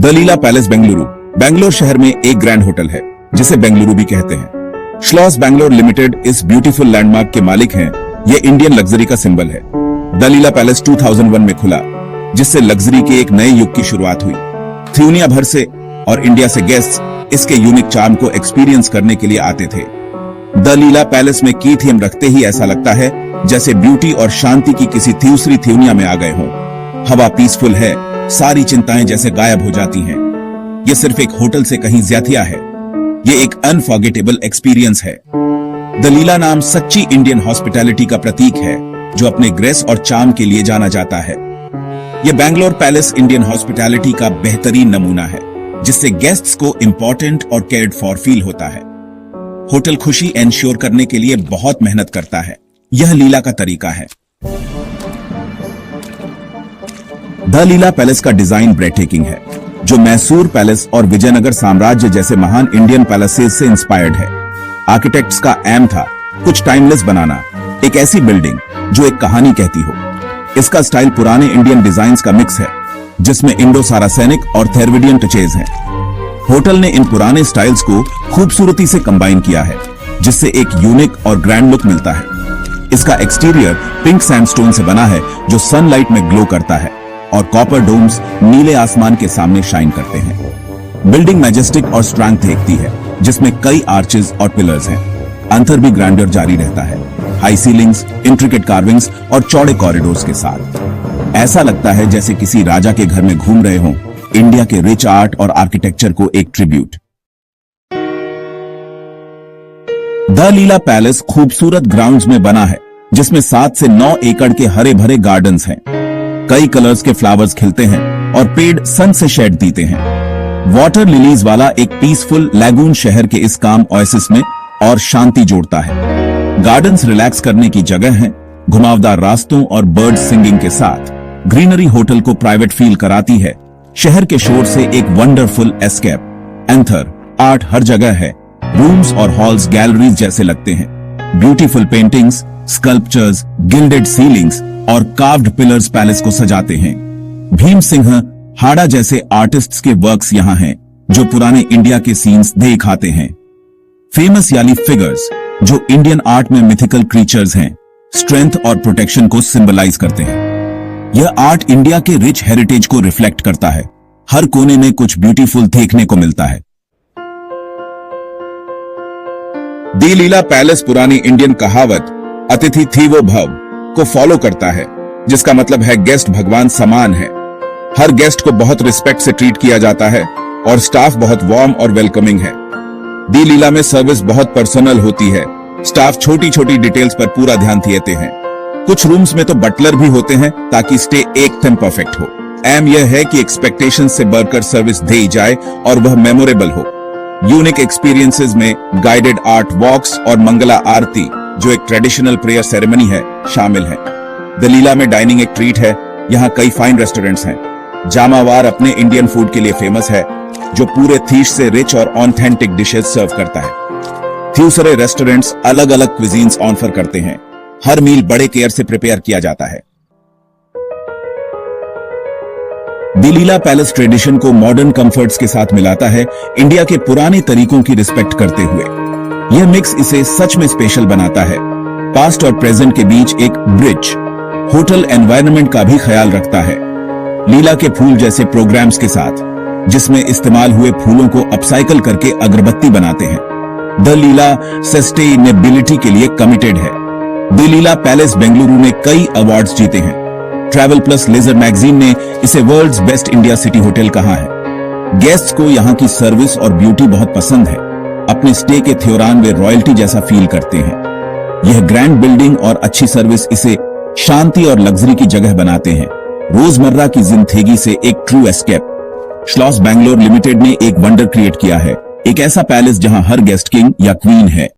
The Leela palace Bengaluru Bangalore शहर में एक ग्रैंड होटल है जिसे बेंगलुरु भी कहते हैं। श्लॉस बैंगलोर लिमिटेड इस ब्यूटीफुल लैंडमार्क के मालिक हैं। यह इंडियन लग्जरी का सिंबल है। द लीला पैलेस 2001 में खुला, जिससे लग्जरी के एक नए युग की शुरुआत हुई। दुनिया भर से और इंडिया से गेस्ट इसके यूनिक चार्म को एक्सपीरियंस करने के लिए आते थे। द लीला पैलेस में की थीम रखते ही ऐसा लगता है जैसे ब्यूटी और शांति की किसी दूसरी दुनिया में आ गए हों। हवा पीसफुल है, सारी चिंताएं जैसे गायब हो जाती हैं। यह सिर्फ एक होटल से कहीं ज्यादा है। यह एक अनफॉरगेटेबल एक्सपीरियंस है। द लीला नाम सच्ची इंडियन हॉस्पिटैलिटी का प्रतीक है, जो अपने ग्रेस और चार्म के लिए जाना जाता है। यह बैंगलोर पैलेस इंडियन हॉस्पिटैलिटी का बेहतरीन नमूना है, जिससे गेस्ट्स को इंपॉर्टेंट और केयर्ड फॉर फील होता है। होटल खुशी एंश्योर करने के लिए बहुत मेहनत करता है। यह लीला का तरीका है। द लीला पैलेस का डिजाइन ब्रेथटेकिंग है, जो मैसूर पैलेस और विजयनगर साम्राज्य जैसे महान इंडियन पैलेसेस से इंस्पायर्ड है। आर्किटेक्ट्स का एम था कुछ टाइमलेस बनाना, एक ऐसी बिल्डिंग जो एक कहानी कहती हो। इसका स्टाइल पुराने इंडियन डिजाइन्स का मिक्स है, जिसमें इंडो सारासेनिक और थेरविडियन टचेज हैं। होटल ने इन पुराने स्टाइल्स को खूबसूरती से कंबाइन किया है, जिससे एक यूनिक और ग्रैंड लुक मिलता है। इसका एक्सटीरियर पिंक सैंडस्टोन से बना है, जो सनलाइट में ग्लो करता है, और कॉपर डोम्स नीले आसमान के सामने शाइन करते हैं। बिल्डिंग मैजेस्टिक और स्ट्रेंथ देखती है, जिसमें कई आर्चेस और पिलर्स हैं। अंदर भी ग्रैंडर जारी रहता है, हाई सीलिंग्स, इंट्रिकेट कार्विंग्स और चौड़े कॉरिडोर्स के साथ। ऐसा लगता है जैसे किसी राजा के घर में घूम रहे हों। इंडिया के रिच आर्ट और आर्किटेक्चर को एक ट्रिब्यूट। द लीला पैलेस खूबसूरत ग्राउंड्स में बना है, जिसमें 7 से 9 एकड़ के हरे भरे गार्डन्स हैं। कई कलर्स के फ्लावर्स खिलते हैं और पेड़ सन से शेड देते हैं। वाटर लिलीज वाला एक पीसफुल लैगून शहर के इस काम ओएसिस में और शांति जोड़ता है। गार्डन्स रिलैक्स करने की जगह हैं। घुमावदार रास्तों और बर्ड सिंगिंग के साथ ग्रीनरी होटल को प्राइवेट फील कराती है। शहर के शोर से एक वंडरफुल एस्केप। एंथर आर्ट हर जगह है। रूम्स और हॉल्स गैलरीज जैसे लगते हैं। Beautiful paintings, sculptures, gilded ceilings और कार्व्ड पिलर्स पैलेस को सजाते हैं। भीम सिंह हाड़ा जैसे आर्टिस्ट्स के वर्क्स यहां हैं, जो पुराने इंडिया के सीन्स दिखाते हैं। फेमस याली फिगर्स, जो इंडियन आर्ट में मिथिकल क्रीचर्स हैं, स्ट्रेंथ और प्रोटेक्शन को सिंबलाइज करते हैं। यह आर्ट इंडिया के रिच हेरिटेज को रिफ्लेक्ट करता है। हर कोने में कुछ ब्यूटीफुल देखने को मिलता है। द लीला पैलेस पुरानी इंडियन कहावत अतिथि थीवो भव को फॉलो करता है, जिसका मतलब है गेस्ट भगवान समान है। हर गेस्ट को बहुत रिस्पेक्ट से ट्रीट किया जाता है और स्टाफ बहुत वार्म और वेलकमिंग है। द लीला में सर्विस बहुत पर्सनल होती है। स्टाफ छोटी छोटी डिटेल्स पर पूरा ध्यान देते हैं। कुछ रूम्स में तो बटलर भी होते हैं, ताकि स्टे एकदम परफेक्ट हो। एम यह है कि एक्सपेक्टेशन से बढ़कर सर्विस दी जाए और वह मेमोरेबल हो। यूनिक एक्सपीरियंसेस में गाइडेड आर्ट वॉक्स और मंगला आरती, जो एक ट्रेडिशनल प्रेयर सेरेमनी है, शामिल है। द लीला में डाइनिंग एक ट्रीट है। यहाँ कई फाइन रेस्टोरेंट्स हैं। जामावार अपने इंडियन फूड के लिए फेमस है, जो पूरे थीश से रिच और ऑथेंटिक डिशेस सर्व करता है। दूसरे रेस्टोरेंट्स अलग अलग क्विजीन्स ऑफर करते हैं। हर मील बड़े केयर से प्रिपेयर किया जाता है। द लीला पैलेस ट्रेडिशन को मॉडर्न कंफर्ट्स के साथ मिलाता है, इंडिया के पुराने तरीकों की रिस्पेक्ट करते हुए। यह मिक्स इसे सच में स्पेशल बनाता है। पास्ट और प्रेजेंट के बीच एक ब्रिज। होटल एनवायरनमेंट का भी ख्याल रखता है, लीला के फूल जैसे प्रोग्राम्स के साथ, जिसमें इस्तेमाल हुए फूलों को अपसाइकल करके अगरबत्ती बनाते हैं। द लीला सस्टेनेबिलिटी के लिए कमिटेड है। द लीला पैलेस बेंगलुरु ने कई अवार्ड्स जीते हैं। ट्रैवल प्लस लेजर मैगजीन ने इसे world's best India city hotel कहा है। गेस्ट्स को यहाँ की सर्विस और ब्यूटी बहुत पसंद है। अपने स्टे के दौरान वे रॉयल्टी जैसा फील करते हैं। यह ग्रैंड बिल्डिंग और अच्छी सर्विस इसे शांति और लग्जरी की जगह बनाते हैं, रोजमर्रा की जिंदगी से एक ट्रू एस्केप। श्लॉस बैंगलोर लिमिटेड ने एक वंडर क्रिएट किया है, एक ऐसा पैलेस जहां हर गेस्ट किंग या क्वीन है।